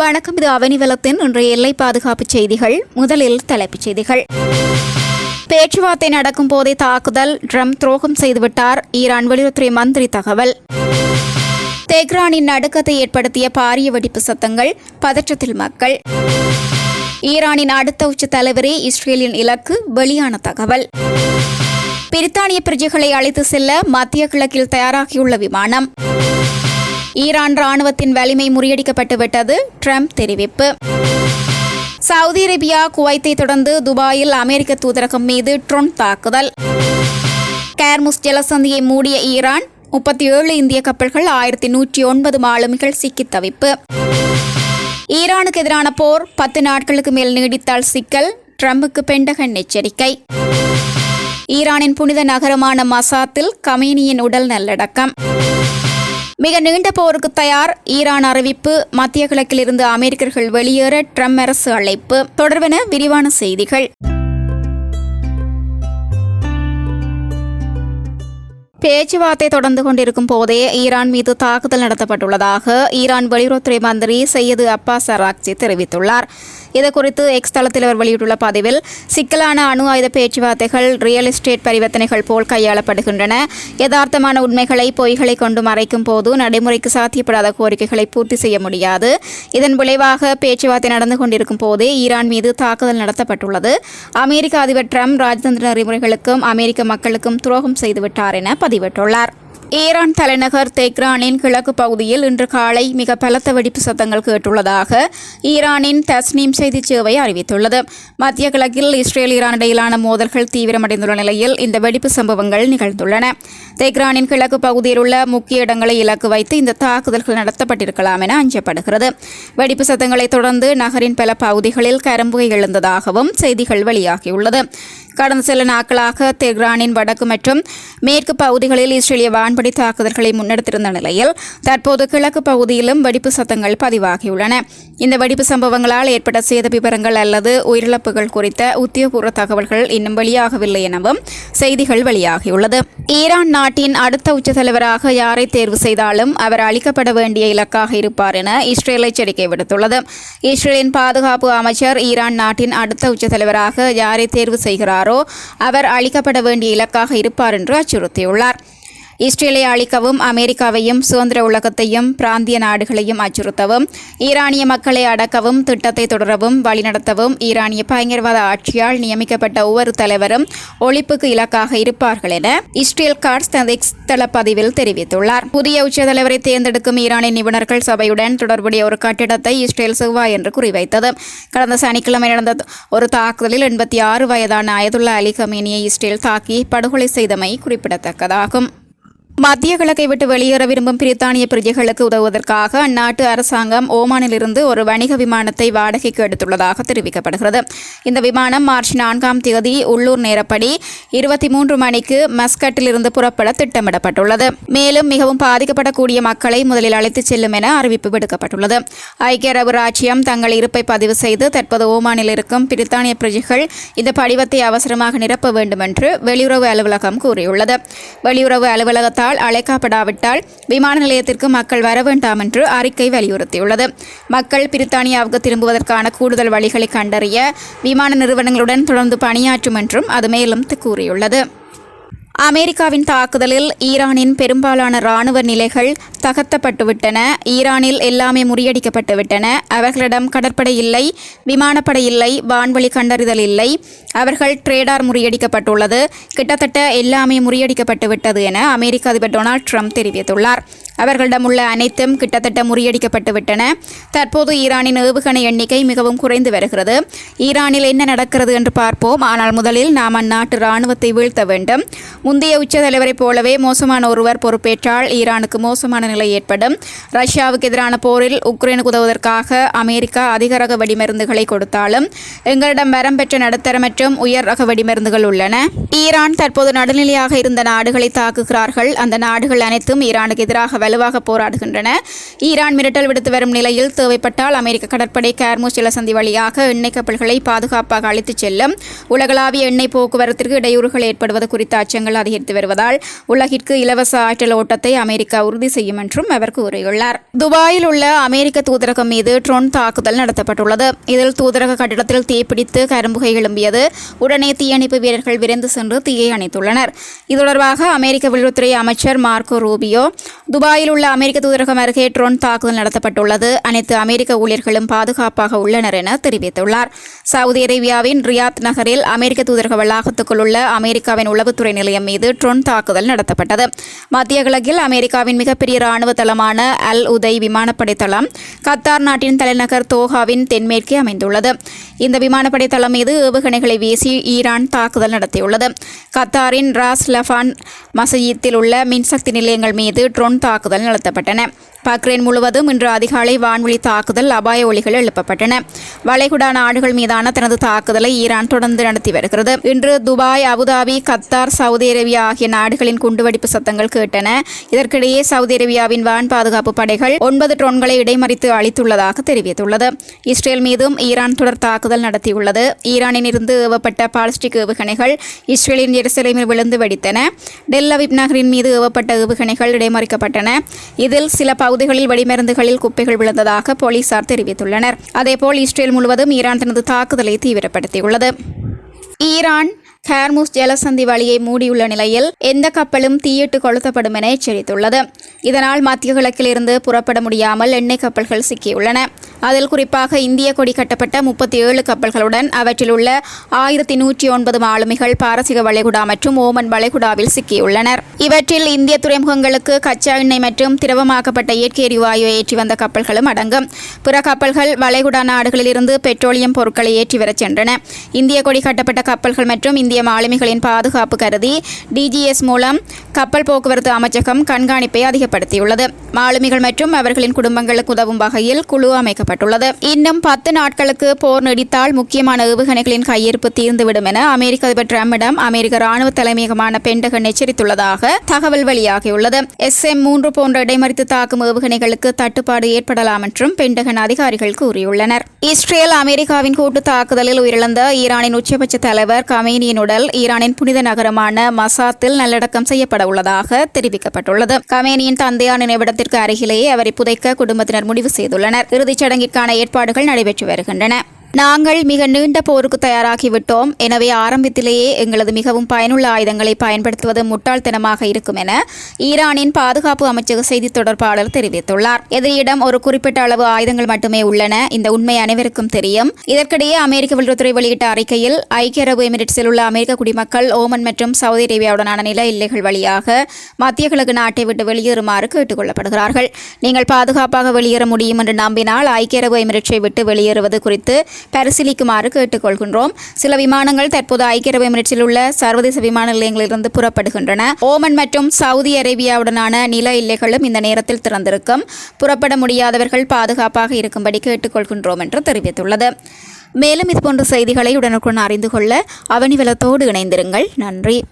வணக்கம். இது அவனிவலத்தின் இன்றைய எல்லை பாதுகாப்பு செய்திகள். முதலில் தலைப்புச் செய்திகள். பேச்சுவார்த்தை நடக்கும் போதே தாக்குதல், ட்ரம்ப் துரோகம் செய்துவிட்டார், ஈரான் வெளியுறவுத்துறை மந்திரி தகவல். தெஹ்ரானின் நடுக்கத்தை ஏற்படுத்திய பாரிய வெடிப்பு சத்தங்கள், பதற்றத்தில் மக்கள். ஈரானின் அடுத்த உச்ச தலைவரே இஸ்ரேலின் இலக்கு, வெளியான தகவல். பிரித்தானிய பிரஜைகளை அழைத்து செல்ல மத்திய கிழக்கில் தயாராகியுள்ள விமானம். ஈரான் ராணுவத்தின் வலிமை முறியடிக்கப்பட்டுவிட்டது, ட்ரம்ப் தெரிவிப்பு. சவுதி அரேபியா, குவைத்தை தொடர்ந்து துபாயில் அமெரிக்க தூதரகம் மீது ட்ரோன் தாக்குதல். கார்முஸ் ஜலசந்தியை மூடிய ஈரான், 37 இந்திய கப்பல்கள், 1109 மாலுமிகள் சிக்கித் தவிப்பு. ஈரானுக்கு எதிரான போர் 10 நாட்களுக்கு மேல் நீடித்தால் சிக்கல், ட்ரம்புக்கு பென்டகன் எச்சரிக்கை. ஈரானின் புனித நகரமான மசாத்தில் கமேனியின் உடல் நல்லடக்கம். மிக நீண்ட போருக்கு தயார், ஈரான் அறிவிப்பு. மத்திய கிழக்கில் இருந்து அமெரிக்கர்கள் வெளியேற ட்ரம்ப் அரசு அழைப்பு. தொடர்பென விரிவான செய்திகள். பேச்சுவார்த்தை தொடர்ந்து கொண்டிருக்கும் போதே ஈரான் மீது தாக்குதல் நடத்தப்பட்டுள்ளதாக ஈரான் வெளியுறவுத்துறை மந்திரி சையது அப்பாஸ் அராக்சி தெரிவித்துள்ளார். இதுகுறித்து எக்ஸ் தளத்தில் அவர் வெளியிட்டுள்ள பதிவில், சிக்கலான அணு ஆயுத பேச்சுவார்த்தைகள் ரியல் எஸ்டேட் பரிவர்த்தனைகள் போல் கையாளப்படுகின்றன. யதார்த்தமான உண்மைகளை பொய்களை கொண்டு மறைக்கும் போது நடைமுறைக்கு சாத்தியப்படாத கோரிக்கைகளை பூர்த்தி செய்ய முடியாது. இதன் விளைவாக பேச்சுவார்த்தை நடந்து கொண்டிருக்கும் போதே ஈரான் மீது தாக்குதல் நடத்தப்பட்டுள்ளது. அமெரிக்க அதிபர் ட்ரம்ப் ராஜதந்திர நெறிமுறைகளுக்கும் அமெரிக்க மக்களுக்கும் துரோகம் செய்துவிட்டார் என பதிவிட்டுள்ளார். ஈரான் தலைநகர் தெஹ்ரானின் கிழக்கு பகுதியில் இன்று காலை மிக பலத்த வெடிப்பு சத்தங்கள் கேட்டுள்ளதாக ஈரானின் தஸ்னீம் செய்திச் சேவை அறிவித்துள்ளது. மத்திய கிழக்கில் இஸ்ரேல் ஈரான் இடையிலான மோதல்கள் தீவிரமடைந்துள்ள நிலையில் இந்த வெடிப்பு சம்பவங்கள் நிகழ்ந்துள்ளன. தெஹ்ரானின் கிழக்கு பகுதியில் உள்ள முக்கிய இடங்களை இலக்கு வைத்து இந்த தாக்குதல்கள் நடத்தப்பட்டிருக்கலாம் என அஞ்சப்படுகிறது. வெடிப்பு சத்தங்களை தொடர்ந்து நகரின் பல பகுதிகளில் கரும்புகை எழுந்ததாகவும் செய்திகள் வெளியாகியுள்ளது. கடந்த சில நாட்களாக தெஹ்ரானின் வடக்கு மற்றும் மேற்கு பகுதிகளில் இஸ்ரேலிய வான்படி தாக்குதல்களை முன்னெடுத்திருந்த நிலையில் தற்போது கிழக்கு பகுதியிலும் வெடிப்பு சத்தங்கள் பதிவாகியுள்ளன. இந்த வெடிப்பு சம்பவங்களால் ஏற்பட்ட சேத விவரங்கள் அல்லது உயிரிழப்புகள் குறித்த உத்தியோகபூர்வ தகவல்கள் இன்னும் வெளியாகவில்லை எனவும் செய்திகள் வெளியாகியுள்ளது. ஈரான் நாட்டின் அடுத்த உச்ச தலைவராக யாரை தேர்வு செய்தாலும் அவர் அளிக்கப்பட வேண்டிய இலக்காக இருப்பார் என இஸ்ரேல் எச்சரிக்கை விடுத்துள்ளது. இஸ்ரேலின் பாதுகாப்பு அமைச்சர் ஈரான் நாட்டின் அடுத்த உச்ச தலைவராக யாரை தேர்வு செய்கிறார் அவர் அளிக்கப்பட வேண்டிய இலக்காக இருப்பார் என்று அச்சுறுத்தியுள்ளார். இஸ்ரேலை அழிக்கவும், அமெரிக்காவையும் சுதந்திர உலகத்தையும் பிராந்திய நாடுகளையும் அச்சுறுத்தவும், ஈரானிய மக்களை அடக்கவும், திட்டத்தை தொடரவும் வழிநடத்தவும் ஈரானிய பயங்கரவாத ஆட்சியால் நியமிக்கப்பட்ட ஒவ்வொரு தலைவரும் ஒழிப்புக்கு இலக்காக இருப்பார்கள் என இஸ்ரேல் காட்ஸ் தனது எக்ஸ் தள பதிவில் தெரிவித்துள்ளார். புதிய உச்ச தலைவரை தேர்ந்தெடுக்கும் ஈரானின் நிபுணர்கள் சபையுடன் தொடர்புடைய ஒரு கட்டிடத்தை இஸ்ரேல் செவ்வாய் என்று குறிவைத்தது. கடந்த சனிக்கிழமை நடந்த ஒரு தாக்குதலில் 86 வயதான அயதுல்லா அலி கமேனியை இஸ்ரேல் தாக்கி படுகொலை செய்தமை குறிப்பிடத்தக்கதாகும். மத்திய கிழக்கை விட்டு வெளியேற விரும்பும் பிரித்தானிய பிரஜைகளுக்கு உதவுவதற்காக அந்நாட்டு அரசாங்கம் ஓமானிலிருந்து ஒரு வணிக விமானத்தை வாடகைக்கு எடுத்துள்ளதாக தெரிவிக்கப்படுகிறது. இந்த விமானம் மார்ச் 4ஆம் தேதி உள்ளூர் நேரப்படி 23 மணிக்கு மஸ்கட்டிலிருந்து புறப்பட திட்டமிடப்பட்டுள்ளது. மேலும் மிகவும் பாதிக்கப்படக்கூடிய மக்களை முதலில் அழைத்துச் செல்லும் என அறிவிப்பு விடுக்கப்பட்டுள்ளது. ஐக்கிய அரபு ராச்சியம் தங்கள் இருப்பை பதிவு செய்து தற்போது ஓமானில் இருக்கும் பிரித்தானிய பிரஜைகள் இந்த படிவத்தை அவசரமாக நிரப்ப வேண்டும் என்று வெளியுறவு அலுவலகம் கூறியுள்ளது. வெளியுறவு அலுவலகத்தால் அழைக்கப்படாவிட்டால் விமான நிலையத்திற்கு மக்கள் வர வேண்டாம் என்று அறிக்கை வலியுறுத்தியுள்ளது. மக்கள் பிரித்தானியாவுக்கு திரும்புவதற்கான கூடுதல் வழிகளை கண்டறிய விமான நிறுவனங்களுடன் தொடர்ந்து பணியாற்றும் என்றும் அது மேலும் கூறியுள்ளது. அமெரிக்காவின் தாக்குதலில் ஈரானின் பெரும்பாலான இராணுவ நிலைகள் தகர்த்தப்பட்டுவிட்டன. ஈரானில் எல்லாமே முறியடிக்கப்பட்டுவிட்டன. அவர்களிடம் கடற்படை இல்லை, விமானப்படை இல்லை, வான்வழி கண்டறிதல் இல்லை. அவர்கள் ட்ரேடார் முறியடிக்கப்பட்டுள்ளது. கிட்டத்தட்ட எல்லாமே முறியடிக்கப்பட்டுவிட்டது என அமெரிக்க அதிபர் டொனால்ட் ட்ரம்ப் தெரிவித்துள்ளார். அவர்களிடம் உள்ள அனைத்தும் கிட்டத்தட்ட முறியடிக்கப்பட்டுவிட்டன. தற்போது ஈரானின் ஏவுகணை எண்ணிக்கை மிகவும் குறைந்து வருகிறது. ஈரானில் என்ன நடக்கிறது என்று பார்ப்போம். ஆனால் முதலில் நாம் அந்நாட்டு இராணுவத்தை வீழ்த்த வேண்டும். முந்தைய உச்ச தலைவரைப் போலவே மோசமான ஒருவர் பொறுப்பேற்றால் ஈரானுக்கு மோசமான நிலை ஏற்படும். ரஷ்யாவுக்கு எதிரான போரில் உக்ரைனுக்கு உதவுவதற்காக அமெரிக்கா அதிக ரக வெடிமருந்துகளை கொடுத்தாலும் எங்களிடம் வரம் பெற்ற நடுத்தர மற்றும் உயர் ரக வெடிமருந்துகள் உள்ளன. ஈரான் தற்போது நடுநிலையாக இருந்த நாடுகளை தாக்குகிறார்கள். அந்த நாடுகள் அனைத்தும் ஈரானுக்கு எதிராக வலுவாக போராடுகின்றன. ஈரான் மிரட்டல் விடுத்து வரும் நிலையில் தேவைப்பட்டால் அமெரிக்க கடற்படை கார்மூஸ் ஜலசந்தி வழியாக எண்ணெய் கப்பல்களை பாதுகாப்பாக அழைத்துச் செல்லும். உலகளாவிய எண்ணெய் போக்குவரத்திற்கு இடையூறுகள் ஏற்படுவது குறித்த அச்சங்கள் அதிகரித்து வருவதால் உலகிற்கு இலவச ஆற்றல் ஓட்டத்தை அமெரிக்கா உறுதி செய்யும் என்றும் அவர் கூறியுள்ளார். துபாயில் உள்ள அமெரிக்க தூதரகம் மீது ட்ரோன் தாக்குதல் நடத்தப்பட்டுள்ளது. இதில் தூதரக கட்டிடத்தில் தீப்பிடித்து கரும்புகை எழும்பியது. உடனே தீயணைப்பு வீரர்கள் விரைந்து சென்று தீயை அணைத்துள்ளனர். இது தொடர்பாக அமெரிக்க வெளியுறவுத்துறை அமைச்சர் மார்க்கோ ரூபியோ, துபாயில் உள்ள அமெரிக்க தூதரகம் அருகே ட்ரோன் தாக்குதல் நடத்தப்பட்டுள்ளது. அனைத்து அமெரிக்க ஊழியர்களும் பாதுகாப்பாக உள்ளனர் என தெரிவித்துள்ளார். சவுதி அரேபியாவின் ரியாத் நகரில் அமெரிக்க தூதரக வளாகத்துக்குள் உள்ள அமெரிக்காவின் உளவுத்துறை நிலையம் மீது ட்ரோன் தாக்குதல் நடத்தப்பட்டது. மத்திய கிழக்கில் அமெரிக்காவின் மிகப்பெரிய ராணுவ தளமான அல் உதை விமானப்படை தளம் கத்தார் நாட்டின் தலைநகர் தோஹாவின் தென்மேற்கே அமைந்துள்ளது. இந்த விமானப்படை தளம் மீது ஏவுகணைகளை வீசி ஈரான் தாக்குதல் நடத்தியுள்ளது. கத்தாரின் ராஸ் லஃபான் மசஜித்தில் உள்ள மின்சக்தி நிலையங்கள் மீது ட்ரோன் தாக்குதல் நடத்தப்பட்டன. பக்ரைன் முழுவதும் இன்று அதிகாலை வான்வழி தாக்குதல் அபாய ஒலிகள் எழுப்பப்பட்டன. வளைகுடா நாடுகள் மீதான தனது தாக்குதலை ஈரான் தொடர்ந்து நடத்தி வருகிறது. இன்று Dubai, Abu Dhabi, Qatar, Saudi Arabia ஆகிய நாடுகளின் குண்டுவெடிப்பு சத்தங்கள் கேட்டன. இதற்கிடையே சவுதி அரேபியாவின் வான் பாதுகாப்பு படைகள் 9 ட்ரோன்களை இடைமறித்து அளித்துள்ளதாக தெரிவித்துள்ளது. இஸ்ரேல் மீதும் ஈரான் தொடர் தாக்குதல் நடத்தியுள்ளது. ஈரானில் இருந்து ஏவப்பட்ட பாலிஸ்டிக் ஏவுகணைகள் இஸ்ரேலின் எருசலேமில் விழுந்து வெடித்தன. டெல் அவீவ் நகரின் மீது ஏவப்பட்ட ஏவுகணைகள் இடைமறிக்கப்பட்டன. இதில் சில பகுதிகளில் வெடிமருந்துகளில் குப்பைகள் விழுந்ததாக போலீசார் தெரிவித்துள்ளனர். அதேபோல் இஸ்ரேல் முழுவதும் ஈரான் தனது தாக்குதலை தீவிரப்படுத்தியுள்ளது. ஈரான் ஹார்முஸ் ஜலசந்தி வழியை மூடியுள்ள நிலையில் எந்த கப்பலும் தீயிட்டு கொளுத்தப்படும் என எச்சரித்துள்ளது. இதனால் மத்திய கிழக்கில் இருந்து புறப்பட முடியாமல் எண்ணெய் கப்பல்கள் சிக்கியுள்ளன. அதில் குறிப்பாக இந்திய கொடி கட்டப்பட்ட 37 கப்பல்களுடன் அவற்றில் உள்ள 1109 மாலுமிகள் பாரசீக வளைகுடா மற்றும் ஓமன் வளைகுடாவில் சிக்கியுள்ளனர். இவற்றில் இந்திய துறைமுகங்களுக்கு கச்சா எண்ணெய் மற்றும் திரவமாக்கப்பட்ட இயற்கை எரிவாயு ஏற்றி வந்த கப்பல்களும் அடங்கும். பிற கப்பல்கள் வளைகுடா நாடுகளில் இருந்து பெட்ரோலியம் பொருட்களை ஏற்றி வரச் சென்றன. இந்திய கொடி கட்டப்பட்ட கப்பல்கள் மற்றும் இந்திய மாலுமிகளின் பாதுகாப்பு கருதி டிஜிஎஸ் மூலம் கப்பல் போக்குவரத்து அமைச்சகம் கண்காணிப்பை அதிகப்படுத்தியுள்ளது. மாலுமிகள் மற்றும் அவர்களின் குடும்பங்களுக்கு உதவும் வகையில் குழு அமைக்கப்பட்டுள்ளது. இன்னும் 10 நாட்களுக்கு போர் நீடித்தால் முக்கியமான ஏவுகணைகளின் கையிருப்பு தீர்ந்துவிடும் என அமெரிக்க அதிபர் டிரம்பிடம் அமெரிக்க ராணுவ தலைமையகமான பென்டகன் எச்சரித்துள்ளதாக தகவல் வெளியாகியுள்ளது. SM-3 போன்ற இடைமறித்து தாக்கும் ஏவுகணைகளுக்கு தட்டுப்பாடு ஏற்படலாம் என்றும் பென்டகன் அதிகாரிகள் கூறியுள்ளனர். இஸ்ரேல் அமெரிக்காவின் கூட்டு தாக்குதலில் உயிரிழந்த ஈரானின் உச்சபட்ச தலைவர் கமேனியின் உடல் ஈரானின் புனித நகரமான மசாத்தில் நல்லடக்கம் செய்யப்பட உள்ளதாக தெரிவிக்கப்பட்டுள்ளது. கமேனியின் தந்தையார் நினைவிடத்திற்கு அருகிலேயே அவரை புதைக்க குடும்பத்தினர் முடிவு செய்துள்ளனர். இறுதிச் சடங்கிற்கான ஏற்பாடுகள் நடைபெற்று வருகின்றன. நாங்கள் மிக நீண்ட போருக்கு தயாராகிவிட்டோம். எனவே ஆரம்பத்திலேயே எங்களது மிகவும் பயனுள்ள ஆயுதங்களை பயன்படுத்துவது முட்டாள்தனமாக இருக்கும் என ஈரானின் பாதுகாப்பு அமைச்சக செய்தி தொடர்பாளர் தெரிவித்துள்ளார். எதிரியிடம் ஒரு குறிப்பிட்ட அளவு ஆயுதங்கள் மட்டுமே உள்ளன. இந்த உண்மை அனைவருக்கும் தெரியும். இதற்கிடையே அமெரிக்க வெளியுறவுத்துறை வெளியிட்ட அறிக்கையில் ஐக்கிய அரபு எமிரேட்ஸில் உள்ள அமெரிக்க குடிமக்கள் ஓமன் மற்றும் சவுதி அரேபியாவுடனான நில எல்லைகள் வழியாக மத்திய கிழக்கு நாட்டை விட்டு வெளியேறுமாறு கேட்டுக் கொள்ளப்படுகிறார்கள். நீங்கள் பாதுகாப்பாக வெளியேற முடியும் என்று நம்பினால் ஐக்கிய அரபு எமிரேட்ஸை விட்டு வெளியேறுவது குறித்து பரிசீலிக்குமாறு கேட்டுக்கொள்கின்றோம். சில விமானங்கள் தற்போது ஐக்கிய அரபு எமிரேட்ஸில் உள்ள சர்வதேச விமான நிலையங்களிலிருந்து புறப்படுகின்றன. ஓமன் மற்றும் சவுதி அரேபியாவுடனான நில எல்லைகளும் இந்த நேரத்தில் திறந்திருக்கும். புறப்பட முடியாதவர்கள் பாதுகாப்பாக இருக்கும்படி கேட்டுக்கொள்கின்றோம் என்று தெரிவித்துள்ளது. மேலும் இதுபோன்ற செய்திகளை உடனுக்குடன் அறிந்து கொள்ள அவனிவலத்தோடு இணைந்திருங்கள். நன்றி.